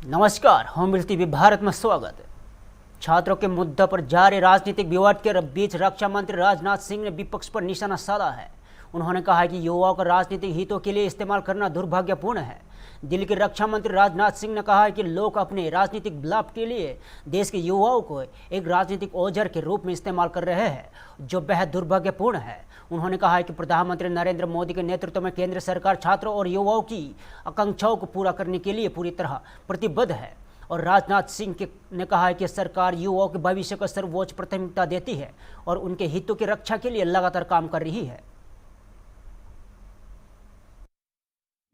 नमस्कार, होमविल टीवी भारत में स्वागत है। छात्रों के मुद्दे पर जारी राजनीतिक विवाद के बीच रक्षा मंत्री राजनाथ सिंह ने विपक्ष पर निशाना साधा है। उन्होंने कहा है कि युवाओं का राजनीतिक हितों के लिए इस्तेमाल करना दुर्भाग्यपूर्ण है। दिल्ली के रक्षा मंत्री राजनाथ सिंह ने कहा है कि लोग अपने राजनीतिक लाभ के लिए देश के युवाओं को एक राजनीतिक औजार के रूप में इस्तेमाल कर रहे हैं, जो बेहद दुर्भाग्यपूर्ण है। उन्होंने कहा है कि प्रधानमंत्री नरेंद्र मोदी के नेतृत्व में केंद्र सरकार छात्रों और युवाओं की आकांक्षाओं को पूरा करने के लिए पूरी तरह प्रतिबद्ध है। और राजनाथ सिंह ने कहा है कि सरकार युवाओं के भविष्य को सर्वोच्च प्राथमिकता देती है और उनके हितों की रक्षा के लिए लगातार काम कर रही है।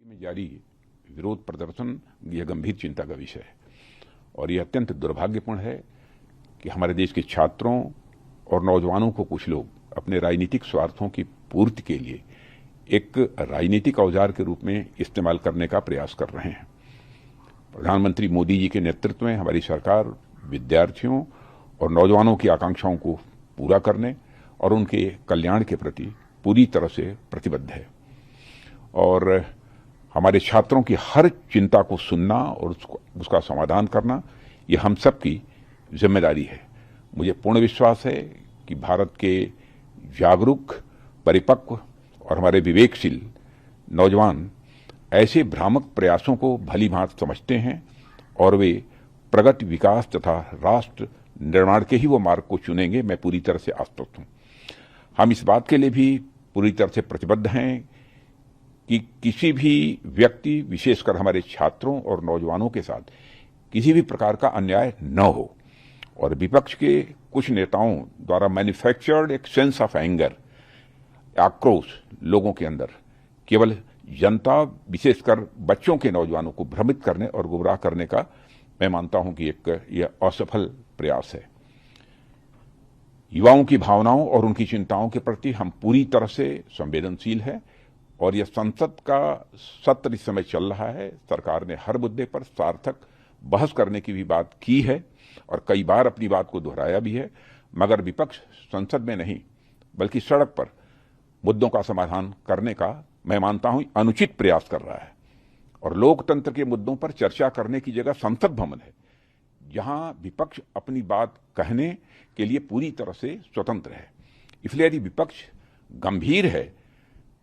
जारी विरोध प्रदर्शन यह गंभीर चिंता का विषय है और यह अत्यंत दुर्भाग्यपूर्ण है कि हमारे देश के छात्रों और नौजवानों को कुछ लोग अपने राजनीतिक स्वार्थों की पूर्ति के लिए एक राजनीतिक औजार के रूप में इस्तेमाल करने का प्रयास कर रहे हैं। प्रधानमंत्री मोदी जी के नेतृत्व में हमारी सरकार विद्यार्थियों और नौजवानों की आकांक्षाओं को पूरा करने और उनके कल्याण के प्रति पूरी तरह से प्रतिबद्ध है और हमारे छात्रों की हर चिंता को सुनना और उसका समाधान करना ये हम सब की जिम्मेदारी है। मुझे पूर्ण विश्वास है कि भारत के जागरूक, परिपक्व और हमारे विवेकशील नौजवान ऐसे भ्रामक प्रयासों को भली भांति समझते हैं और वे प्रगति, विकास तथा राष्ट्र निर्माण के ही वो मार्ग को चुनेंगे। मैं पूरी तरह से आश्वस्त हूं। हम इस बात के लिए भी पूरी तरह से प्रतिबद्ध हैं कि किसी भी व्यक्ति, विशेषकर हमारे छात्रों और नौजवानों के साथ किसी भी प्रकार का अन्याय न हो और विपक्ष के कुछ नेताओं द्वारा मैन्युफैक्चर्ड एक सेंस ऑफ एंगर, आक्रोश लोगों के अंदर केवल जनता, विशेषकर बच्चों के नौजवानों को भ्रमित करने और गुमराह करने का मैं मानता हूं कि यह असफल प्रयास है। युवाओं की भावनाओं और उनकी चिंताओं के प्रति हम पूरी तरह से संवेदनशील हैं और यह संसद का सत्र इस समय चल रहा है। सरकार ने हर मुद्दे पर सार्थक बहस करने की भी बात की है और कई बार अपनी बात को दोहराया भी है, मगर विपक्ष संसद में नहीं बल्कि सड़क पर मुद्दों का समाधान करने का मैं मानता हूं अनुचित प्रयास कर रहा है। और लोकतंत्र के मुद्दों पर चर्चा करने की जगह संसद भवन है, जहां विपक्ष अपनी बात कहने के लिए पूरी तरह से स्वतंत्र है। इसलिए यदि विपक्ष गंभीर है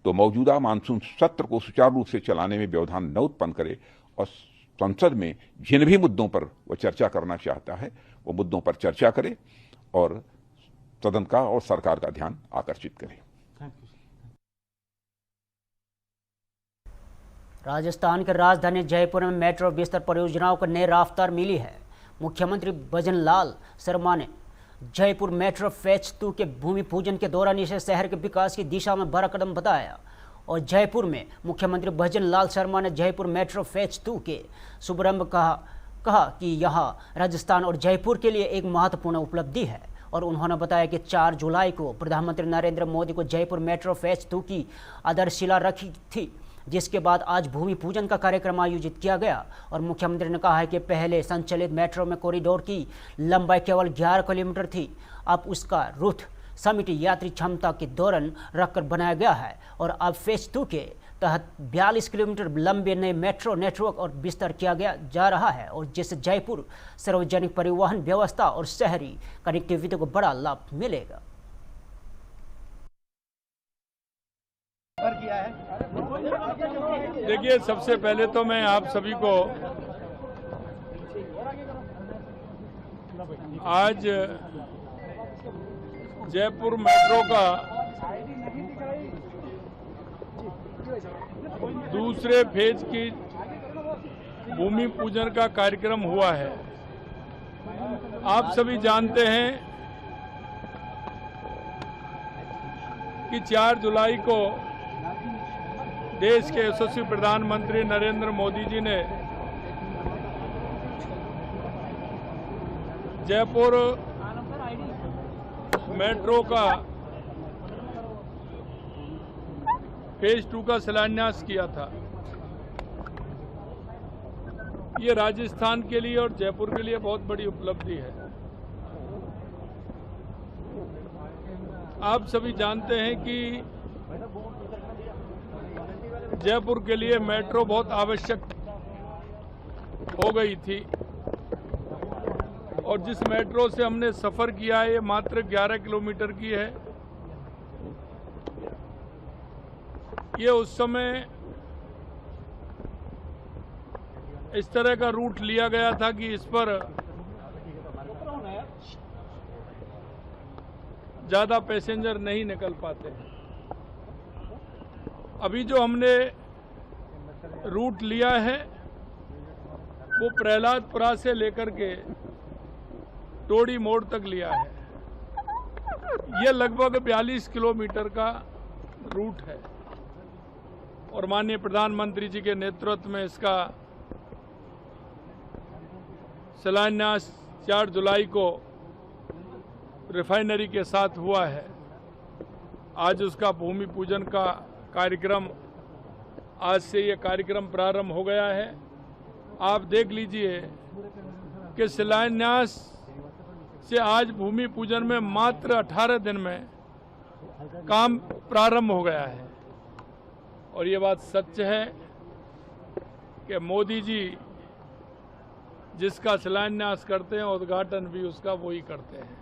तो मौजूदा मानसून सत्र को सुचारू रूप से चलाने में व्यवधान न उत्पन्न करे और संसद में जिन भी मुद्दों पर वह चर्चा करना चाहता है वो मुद्दों पर चर्चा करे और सदन का और सरकार का ध्यान आकर्षित करे। राजस्थान की राजधानी जयपुर में मेट्रो बिस्तर परियोजनाओं को नई रफ्तार मिली है। मुख्यमंत्री भजन लाल शर्मा ने जयपुर मेट्रो फेज 2 के भूमि पूजन के दौरान इसे शहर के विकास की दिशा में बड़ा कदम बताया। और जयपुर में मुख्यमंत्री भजन लाल शर्मा ने जयपुर मेट्रो फेज 2 के शुभारंभ कहा कि यह राजस्थान और जयपुर के लिए एक महत्वपूर्ण उपलब्धि है। और उन्होंने बताया कि 4 जुलाई को प्रधानमंत्री नरेंद्र मोदी को जयपुर मेट्रो फेज 2 की आधारशिला रखी थी, जिसके बाद आज भूमि पूजन का कार्यक्रम आयोजित किया गया। और मुख्यमंत्री ने कहा है कि पहले संचालित मेट्रो में कॉरिडोर की लंबाई केवल 11 किलोमीटर थी, अब उसका रूट समिति यात्री क्षमता के दौरान रखकर बनाया गया है और अब फेज 2 के तहत 42 किलोमीटर लंबे नए मेट्रो नेटवर्क और विस्तार किया जा रहा है और जिससे जयपुर सार्वजनिक परिवहन व्यवस्था और शहरी कनेक्टिविटी को बड़ा लाभ मिलेगा। देखिए, सबसे पहले तो मैं आप सभी को आज जयपुर मेट्रो का दूसरे फेज की भूमि पूजन का कार्यक्रम हुआ है। आप सभी जानते हैं कि 4 जुलाई को देश के यशस्वी प्रधानमंत्री नरेंद्र मोदी जी ने जयपुर मेट्रो का फेज 2 का शिलान्यास किया था। ये राजस्थान के लिए और जयपुर के लिए बहुत बड़ी उपलब्धि है। आप सभी जानते हैं कि जयपुर के लिए मेट्रो बहुत आवश्यक हो गई थी और जिस मेट्रो से हमने सफर किया है ये मात्र 11 किलोमीटर की है। ये उस समय इस तरह का रूट लिया गया था कि इस पर ज्यादा पैसेंजर नहीं निकल पाते। अभी जो हमने रूट लिया है वो प्रहलादपुरा से लेकर के टोड़ी मोड़ तक लिया है। यह लगभग 42 किलोमीटर का रूट है और माननीय प्रधानमंत्री जी के नेतृत्व में इसका शिलान्यास 4 जुलाई को रिफाइनरी के साथ हुआ है। आज उसका भूमि पूजन का कार्यक्रम, आज से ये कार्यक्रम प्रारंभ हो गया है। आप देख लीजिए कि शिलान्यास से आज भूमि पूजन में मात्र 18 दिन में काम प्रारंभ हो गया है। और ये बात सच है कि मोदी जी जिसका शिलान्यास करते हैं उद्घाटन भी उसका वही करते हैं।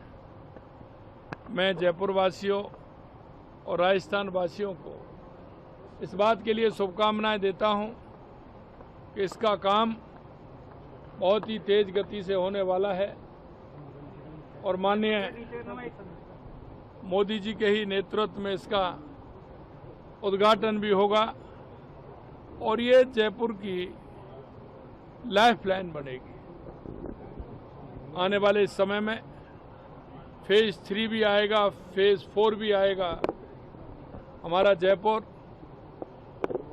मैं जयपुर वासियों और राजस्थान वासियों को इस बात के लिए शुभकामनाएं देता हूं कि इसका काम बहुत ही तेज गति से होने वाला है और माननीय मोदी जी के ही नेतृत्व में इसका उद्घाटन भी होगा और ये जयपुर की लाइफ लाइन बनेगी। आने वाले समय में फेज 3 भी आएगा, फेज 4 भी आएगा। हमारा जयपुर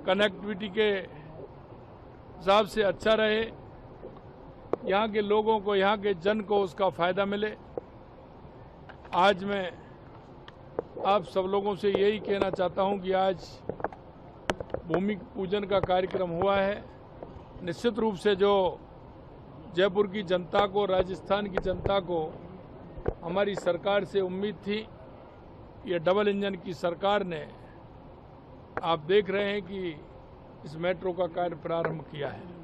कनेक्टिविटी के हिसाब से अच्छा रहे, यहाँ के लोगों को, यहाँ के जन को उसका फायदा मिले। आज मैं आप सब लोगों से यही कहना चाहता हूँ कि आज भूमि पूजन का कार्यक्रम हुआ है। निश्चित रूप से जो जयपुर की जनता को, राजस्थान की जनता को हमारी सरकार से उम्मीद थी, ये डबल इंजन की सरकार ने, आप देख रहे हैं कि इस मेट्रो का कार्य प्रारंभ किया है।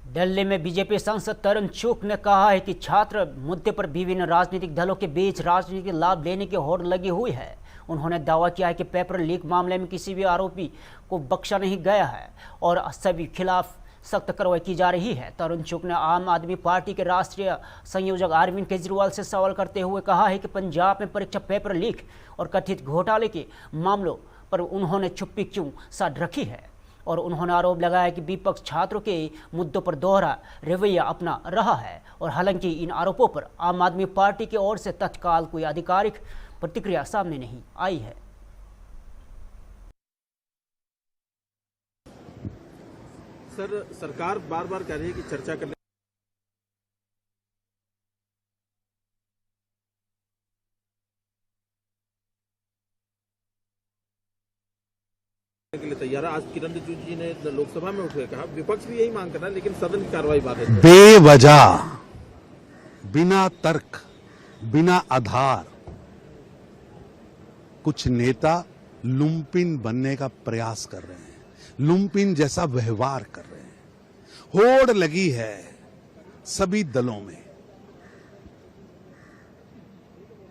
दिल्ली में बीजेपी सांसद तरुण चुग ने कहा है कि छात्र मुद्दे पर विभिन्न राजनीतिक दलों के बीच राजनीतिक लाभ लेने की होड़ लगी हुई है। उन्होंने दावा किया है कि पेपर लीक मामले में किसी भी आरोपी को बख्शा नहीं गया है और सभी खिलाफ सख्त कार्रवाई की जा रही है। तरुण चुग ने आम आदमी पार्टी के राष्ट्रीय संयोजक अरविंद केजरीवाल से सवाल करते हुए कहा है कि पंजाब में परीक्षा पेपर लीक और कथित घोटाले के मामलों पर उन्होंने चुप्पी क्यों साध रखी है और उन्होंने आरोप लगाया कि विपक्ष छात्रों के मुद्दों पर दोहरा रवैया अपना रहा है। और हालांकि इन आरोपों पर आम आदमी पार्टी की ओर से तत्काल कोई आधिकारिक प्रतिक्रिया सामने नहीं आई है। सर, सरकार बार बार कह रही है कि चर्चा करने के लिए तैयार है। आज किरण रिजिजू जी ने लोकसभा में उठकर कहा, विपक्ष भी यही मांग कर रहा है, लेकिन सदन की कार्रवाई बाधित है। बेवजह, बिना तर्क, बिना आधार कुछ नेता लुम्पिन बनने का प्रयास कर रहे हैं, लुम्पिन जैसा व्यवहार कर रहे हैं। होड़ लगी है सभी दलों में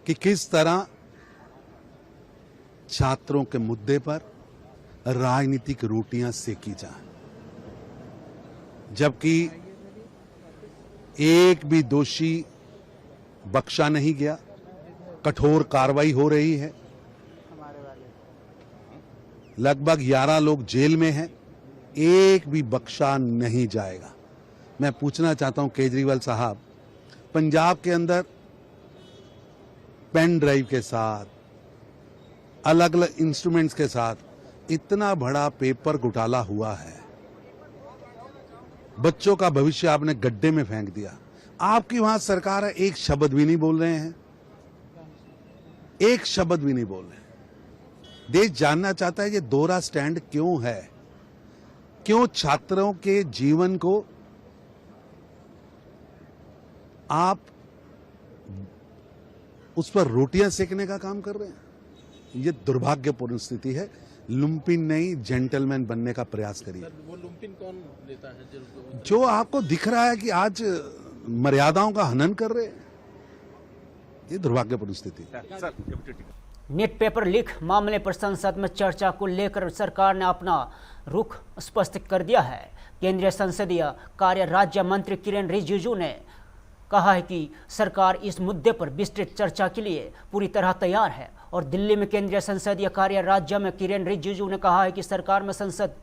कि किस तरह छात्रों के मुद्दे पर राजनीतिक रोटियां सेकी जाए, जबकि एक भी दोषी बख्शा नहीं गया। कठोर कार्रवाई हो रही है। लगभग 11 लोग जेल में हैं, एक भी बख्शा नहीं जाएगा। मैं पूछना चाहता हूं केजरीवाल साहब, पंजाब के अंदर पेन ड्राइव के साथ, अलग अलग इंस्ट्रूमेंट्स के साथ इतना बड़ा पेपर घोटाला हुआ है, बच्चों का भविष्य आपने गड्ढे में फेंक दिया। आपकी वहां सरकार है, एक शब्द भी नहीं बोल रहे हैं, एक शब्द भी नहीं बोल रहे हैं। देश जानना चाहता है ये दोहरा स्टैंड क्यों है, क्यों छात्रों के जीवन को आप उस पर रोटियां सेकने का काम कर रहे हैं। ये दुर्भाग्यपूर्ण स्थिति है। लुम्पिन नहीं, जेंटलमैन बनने का प्रयास करिए। सर वो लुम्पिन कौन लेता है जो आपको दिख रहा है कि आज मर्यादाओं का हनन कर रहे हैं, ये दुर्भाग्यपूर्ण स्थिति। नीट पेपर लीक मामले पर संसद में चर्चा को लेकर सरकार ने अपना रुख स्पष्ट कर दिया है। केंद्रीय संसदीय कार्य राज्य मंत्री किरेन रिजिजू ने कहा है कि सरकार इस मुद्दे पर विस्तृत चर्चा के लिए पूरी तरह तैयार है। और दिल्ली में केंद्रीय संसदीय कार्य राज्य में किरेन रिजिजू ने कहा है कि सरकार में संसद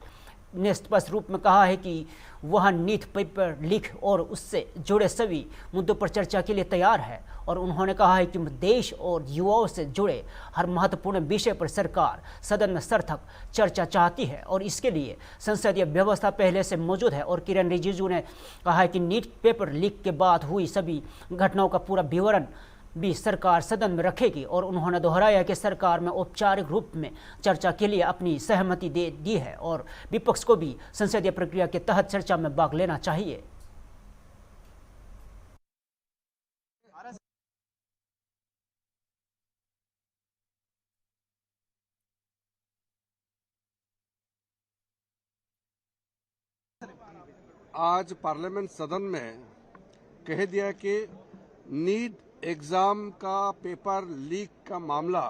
ने स्पष्ट रूप में कहा है कि वह नीट पेपर लीक और उससे जुड़े सभी मुद्दों पर चर्चा के लिए तैयार है। और उन्होंने कहा है कि देश और युवाओं से जुड़े हर महत्वपूर्ण विषय पर सरकार सदन में सार्थक चर्चा चाहती है और इसके लिए संसदीय व्यवस्था पहले से मौजूद है। और किरेन रिजिजू ने कहा है कि नीट पेपर लीक के बाद हुई सभी घटनाओं का पूरा विवरण भी सरकार सदन में रखेगी। और उन्होंने दोहराया कि सरकार में औपचारिक रूप में चर्चा के लिए अपनी सहमति दे दी है और विपक्ष को भी संसदीय प्रक्रिया के तहत चर्चा में भाग लेना चाहिए। आज पार्लियामेंट सदन में कह दिया कि नीट एग्जाम का पेपर लीक का मामला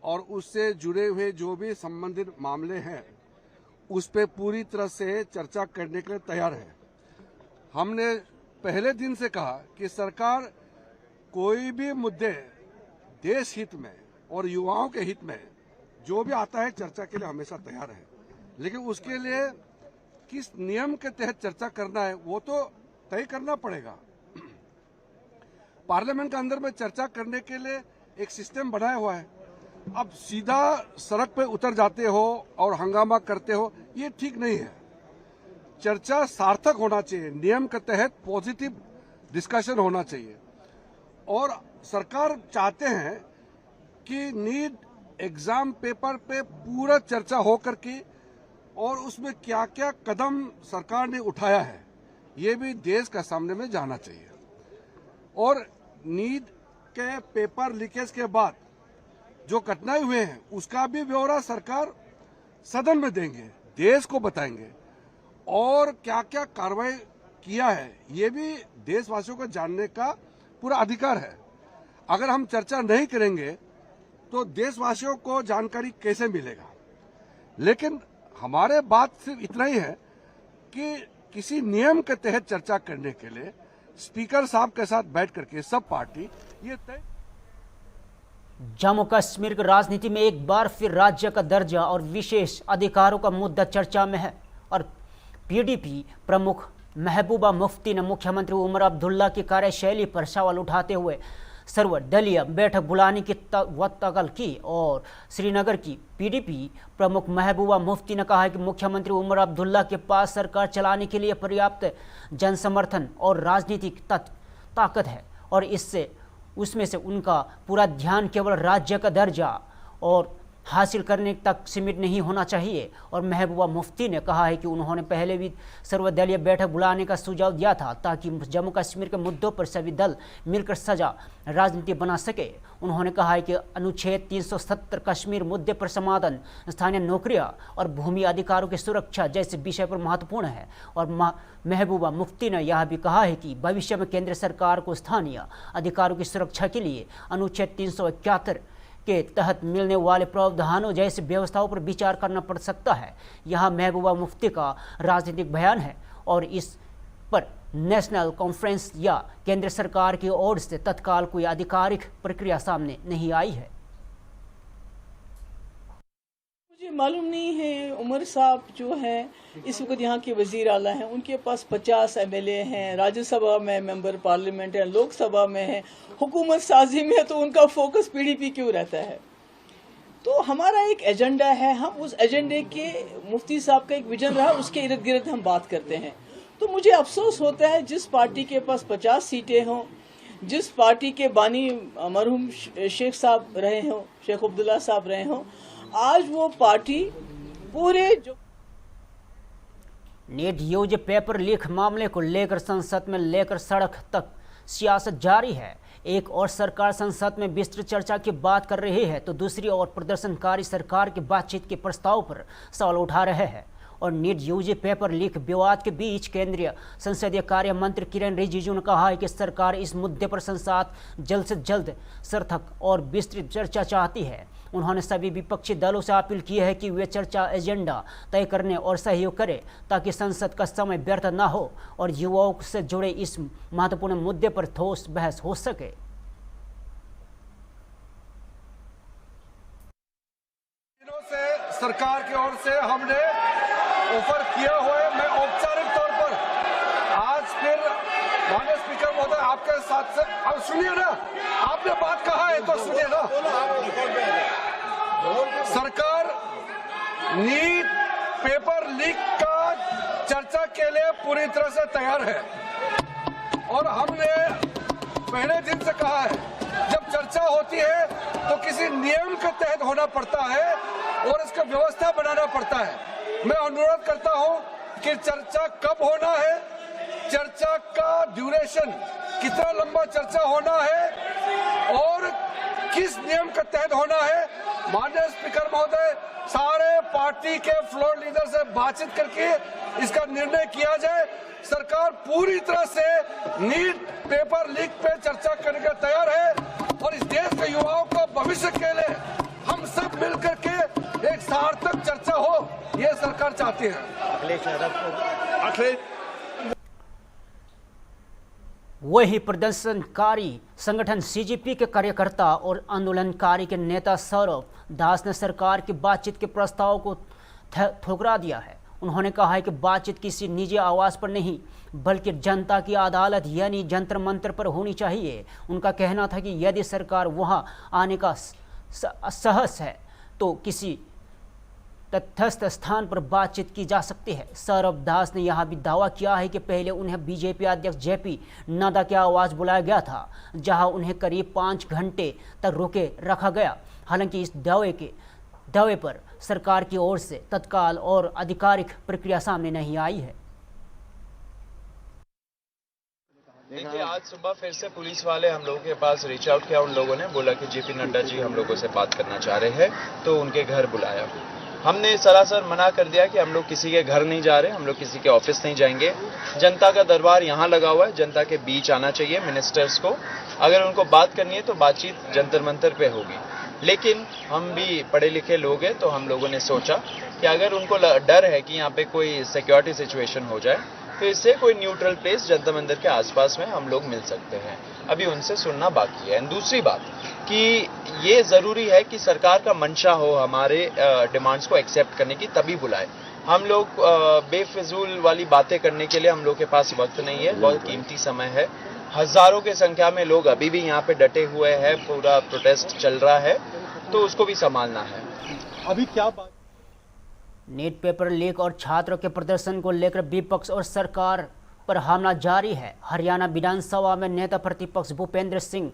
और उससे जुड़े हुए जो भी संबंधित मामले हैं उस पे पूरी तरह से चर्चा करने के लिए तैयार है। हमने पहले दिन से कहा कि सरकार कोई भी मुद्दे देश हित में और युवाओं के हित में जो भी आता है चर्चा के लिए हमेशा तैयार है, लेकिन उसके लिए किस नियम के तहत चर्चा करना है वो तो तय करना पड़ेगा। पार्लियामेंट के अंदर में चर्चा करने के लिए एक सिस्टम बनाया हुआ है। अब सीधा सड़क पे उतर जाते हो और हंगामा करते हो, ये ठीक नहीं है। चर्चा सार्थक होना चाहिए, नियम के तहत पॉजिटिव डिस्कशन होना चाहिए। और सरकार चाहते हैं कि नीट एग्जाम पेपर पे पूरा चर्चा हो करके और उसमें क्या क्या कदम सरकार ने उठाया है ये भी देश का सामने में जाना चाहिए। और नीट के पेपर लीकेज के बाद जो घटनाएं हुए हैं उसका भी ब्यौरा सरकार सदन में देंगे, देश को बताएंगे और क्या क्या कार्रवाई किया है ये भी देशवासियों को जानने का पूरा अधिकार है। अगर हम चर्चा नहीं करेंगे तो देशवासियों को जानकारी कैसे मिलेगा। लेकिन हमारे बात सिर्फ इतना ही है कि किसी नियम के तहत चर्चा करने के लिए स्पीकर साहब के साथ बैठ करके सब पार्टी ये तय। जम्मू कश्मीर की राजनीति में एक बार फिर राज्य का दर्जा और विशेष अधिकारों का मुद्दा चर्चा में है। और पीडीपी प्रमुख महबूबा मुफ्ती ने मुख्यमंत्री उमर अब्दुल्ला की कार्यशैली पर सवाल उठाते हुए सर्वदलीय बैठक बुलाने की वक्तव्य की। और श्रीनगर की पीडीपी प्रमुख महबूबा मुफ्ती ने कहा है कि मुख्यमंत्री उमर अब्दुल्ला के पास सरकार चलाने के लिए पर्याप्त जनसमर्थन और राजनीतिक ताकत है और उसमें से उनका पूरा ध्यान केवल राज्य का दर्जा और हासिल करने तक सीमित नहीं होना चाहिए। और महबूबा मुफ्ती ने कहा है कि उन्होंने पहले भी सर्वदलीय बैठक बुलाने का सुझाव दिया था ताकि जम्मू कश्मीर के मुद्दों पर सभी दल मिलकर सजा राजनीति बना सके। उन्होंने कहा है कि अनुच्छेद 370 कश्मीर मुद्दे पर समाधान, स्थानीय नौकरियां और भूमि अधिकारों की सुरक्षा जैसे विषय पर महत्वपूर्ण है। और महबूबा मुफ्ती ने यह भी कहा है कि भविष्य में केंद्र सरकार को स्थानीय अधिकारों की सुरक्षा के लिए अनुच्छेद 371 के तहत मिलने वाले प्रावधानों जैसी व्यवस्थाओं पर विचार करना पड़ सकता है। यह महबूबा मुफ्ती का राजनीतिक बयान है और इस पर नेशनल कॉन्फ्रेंस या केंद्र सरकार की ओर से तत्काल कोई आधिकारिक प्रक्रिया सामने नहीं आई है। मुझे मालूम नहीं है, उमर साहब जो हैं इस वक्त यहाँ के वजीर आला हैं, उनके पास 50 एमएलए हैं, राज्यसभा में मेंबर पार्लियामेंट है, लोकसभा में है, हुकूमत साजी में है, तो उनका फोकस पीडीपी क्यों रहता है। तो हमारा एक एजेंडा है, हम उस एजेंडे के मुफ्ती साहब का एक विजन रहा उसके इर्द गिर्द हम बात करते हैं। तो मुझे अफसोस होता है जिस पार्टी के पास 50 सीटें हों, जिस पार्टी के बानी मरहूम शेख साहब रहे हों, शेख अब्दुल्ला साहब रहे हों, आज वो पार्टी पूरे जो नीट यूजी पेपर लीक मामले को लेकर संसद में लेकर सड़क तक सियासत जारी है। एक और सरकार संसद में विस्तृत चर्चा की बात कर रही है तो दूसरी ओर प्रदर्शनकारी सरकार की बातचीत के प्रस्ताव पर सवाल उठा रहे हैं। और नीट यूजी पेपर लीक विवाद के बीच केंद्रीय संसदीय कार्य मंत्री किरेन रिजिजू ने कहा है कि सरकार इस मुद्दे पर संसद जल्द से जल्द सार्थक और विस्तृत चर्चा चाहती है। उन्होंने सभी विपक्षी दलों से अपील की है कि वे चर्चा एजेंडा तय करने और सहयोग करें ताकि संसद का समय व्यर्थ न हो और युवाओं से जुड़े इस महत्वपूर्ण मुद्दे पर ठोस बहस हो सके। सरकार की ओर से हमने ऑफर किया हुआ है। मैं औपचारिक तौर पर आज फिर माननीय स्पीकर महोदय आपके साथ से अब सुनिए ना, आपने बात कहा है तो सुनिए ना। सरकार नीट पेपर लीक का चर्चा के लिए पूरी तरह से तैयार है और हमने पहले दिन से कहा है जब चर्चा होती है तो किसी नियम के तहत होना पड़ता है और इसका व्यवस्था बनाना पड़ता है। मैं अनुरोध करता हूं कि चर्चा कब होना है, चर्चा का ड्यूरेशन कितना लंबा चर्चा होना है और किस नियम के तहत होना है। माननीय स्पीकर महोदय सारे पार्टी के फ्लोर लीडर से बातचीत करके इसका निर्णय किया जाए। सरकार पूरी तरह से नीट पेपर लीक पे चर्चा करने के तैयार है और इस देश के युवाओं का भविष्य के लिए हम सब मिलकर के एक सार्थक चर्चा हो, ये सरकार चाहती है। वही प्रदर्शनकारी संगठन सीजेपी के कार्यकर्ता और आंदोलनकारी के नेता सौरभ दास ने सरकार की बातचीत के प्रस्ताव को ठुकरा दिया है। उन्होंने कहा है कि बातचीत किसी निजी आवास पर नहीं बल्कि जनता की अदालत यानी जंतर मंतर पर होनी चाहिए। उनका कहना था कि यदि सरकार वहां आने का साहस है तो किसी तटस्थ स्थान पर बातचीत की जा सकती है। सौरभ दास ने यह भी दावा किया है कि पहले उन्हें बीजेपी अध्यक्ष जेपी नड्डा के आवास बुलाया गया था जहां उन्हें करीब 5 घंटे तक रोके रखा गया। हालांकि इस दावे पर सरकार की ओर से तत्काल और आधिकारिक प्रक्रिया सामने नहीं आई है। देखिए, आज सुबह फिर से पुलिस वाले हम लोगों के पास रीच आउट किया। उन लोगों ने बोला कि जेपी नड्डा जी हम लोगों से बात करना चाह रहे हैं, तो उनके घर बुलाया। हमने सरासर मना कर दिया कि हम लोग किसी के घर नहीं जा रहे, हम लोग किसी के ऑफिस नहीं जाएंगे। जनता का दरबार यहाँ लगा हुआ है, जनता के बीच आना चाहिए मिनिस्टर्स को। अगर उनको बात करनी है तो बातचीत जंतर मंतर पे होगी। लेकिन हम भी पढ़े लिखे लोग हैं तो हम लोगों ने सोचा कि अगर उनको डर है कि यहाँ पे कोई सिक्योरिटी सिचुएशन हो जाए तो इससे कोई न्यूट्रल प्लेस जंतर मंतर के आसपास में हम लोग मिल सकते हैं। अभी उनसे सुनना बाकी है। दूसरी बात कि ये ज़रूरी है कि सरकार का मंशा हो हमारे डिमांड्स को एक्सेप्ट करने की, तभी बुलाए। हम लोग बेफिजूल वाली बातें करने के लिए हम लोग के पास वक्त नहीं है, बहुत कीमती समय है। हजारों की संख्या में लोग अभी भी यहाँ पे डटे हुए हैं, पूरा प्रोटेस्ट चल रहा है, तो उसको भी संभालना है। अभी क्या बात नीट पेपर लीक और छात्रों के प्रदर्शन को लेकर विपक्ष और सरकार पर हमला जारी है। हरियाणा विधानसभा में नेता प्रतिपक्ष भूपेंद्र सिंह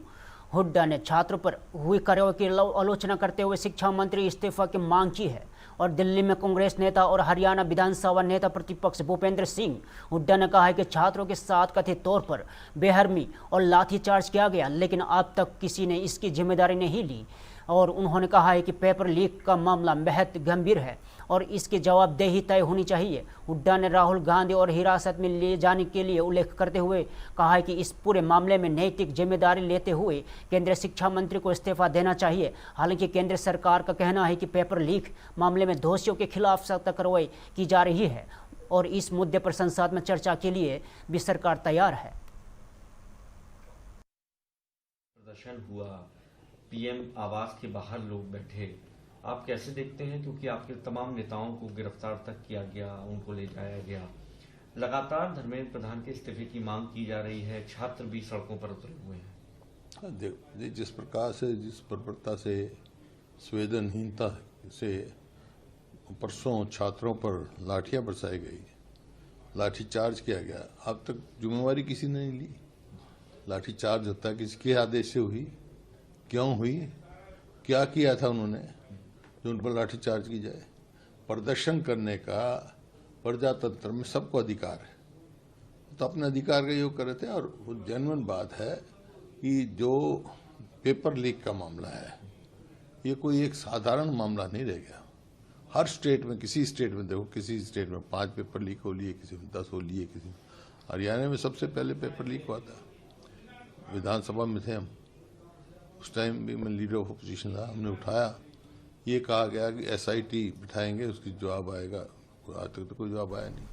हुड्डा ने छात्रों पर हुई कार्रवाई की आलोचना करते हुए शिक्षा मंत्री इस्तीफा की मांग की है। और दिल्ली में कांग्रेस नेता और हरियाणा विधानसभा नेता प्रतिपक्ष भूपेंद्र सिंह हुड्डा ने कहा है कि छात्रों के साथ कथित तौर पर बेरहमी और लाठीचार्ज किया गया, लेकिन अब तक किसी ने इसकी जिम्मेदारी नहीं ली। और उन्होंने कहा है कि पेपर लीक का मामला बेहद गंभीर है और इसकी जवाबदेही तय होनी चाहिए। हुड्डा ने राहुल गांधी और हिरासत में ले जाने के लिए उल्लेख करते हुए कहा है कि इस पूरे मामले में नैतिक जिम्मेदारी लेते हुए केंद्रीय शिक्षा मंत्री को इस्तीफा देना चाहिए। हालांकि केंद्र सरकार का कहना है कि पेपर लीक मामले में दोषियों के खिलाफ सख्त कार्रवाई की जा रही है और इस मुद्दे पर संसद में चर्चा के लिए भी सरकार तैयार है। प्रदर्शन हुआ, पीएम आवास के बाहर लोग बैठे, आप कैसे देखते हैं? क्योंकि आपके तमाम नेताओं को गिरफ्तार तक किया गया, उनको ले जाया गया। लगातार धर्मेंद्र प्रधान के इस्तीफे की मांग की जा रही है, छात्र भी सड़कों पर उतरे हुए हैं। देखो, जिस प्रकार से जिस प्रवृत्ता से संवेदनहीनता से परसों छात्रों पर लाठियां बरसाई गई, लाठीचार्ज किया गया, अब तक जिम्मेवारी किसी ने नहीं ली। लाठीचार्ज होता है किसके आदेश से हुई, क्यों हुई, क्या किया था उन्होंने जो उन पर लाठीचार्ज की जाए? प्रदर्शन करने का प्रजातंत्र में सबको अधिकार है, तो अपने अधिकार का योग कर रहे थे। और वो जेन्युइन बात है कि जो पेपर लीक का मामला है ये कोई एक साधारण मामला नहीं रह गया। हर स्टेट में, किसी स्टेट में देखो, किसी स्टेट में 5 पेपर लीक हो लिए, किसी में 10 हो लिए, किसी में हरियाणा में सबसे पहले पेपर लीक हुआ था। विधानसभा में थे हम, उस टाइम भी मैं लीडर ऑफ अपोजिशन था, हमने उठाया, ये कहा गया कि SIT बिठाएंगे, उसकी जवाब आएगा। आज तक तो कोई जवाब आया नहीं।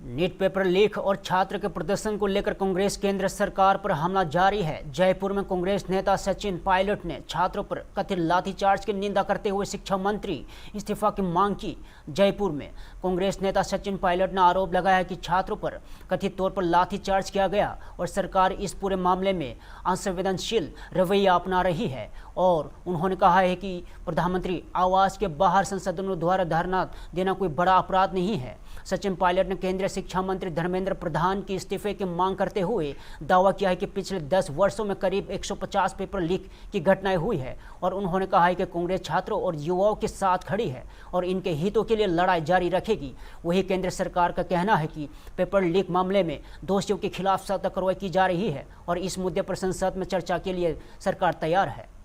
नीट पेपर लीक और छात्र के प्रदर्शन को लेकर कांग्रेस केंद्र सरकार पर हमला जारी है। जयपुर में कांग्रेस नेता सचिन पायलट ने छात्रों पर कथित लाठीचार्ज की निंदा करते हुए शिक्षा मंत्री इस्तीफा की मांग की। जयपुर में कांग्रेस नेता सचिन पायलट ने आरोप लगाया कि छात्रों पर कथित तौर पर लाठीचार्ज किया गया और सरकार इस पूरे मामले में असंवेदनशील रवैया अपना रही है। और उन्होंने कहा है कि प्रधानमंत्री आवास के बाहर सांसदों द्वारा धरना देना कोई बड़ा अपराध नहीं है। सचिन पायलट ने केंद्रीय शिक्षा मंत्री धर्मेंद्र प्रधान की इस्तीफे की मांग करते हुए दावा किया है कि पिछले 10 वर्षों में करीब 150 पेपर लीक की घटनाएं हुई है और उन्होंने कहा है कि कांग्रेस छात्रों और युवाओं के साथ खड़ी है और इनके हितों के लिए लड़ाई जारी रखेगी। वही केंद्र सरकार का कहना है कि पेपर लीक मामले में दोषियों के खिलाफ सख्त कार्रवाई की जा रही है और इस मुद्दे पर संसद में चर्चा के लिए सरकार तैयार है।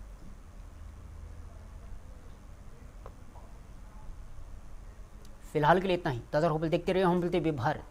फिलहाल के लिए इतना ही। ताज़ा खबर देखते रहिए होम टीवी भारत।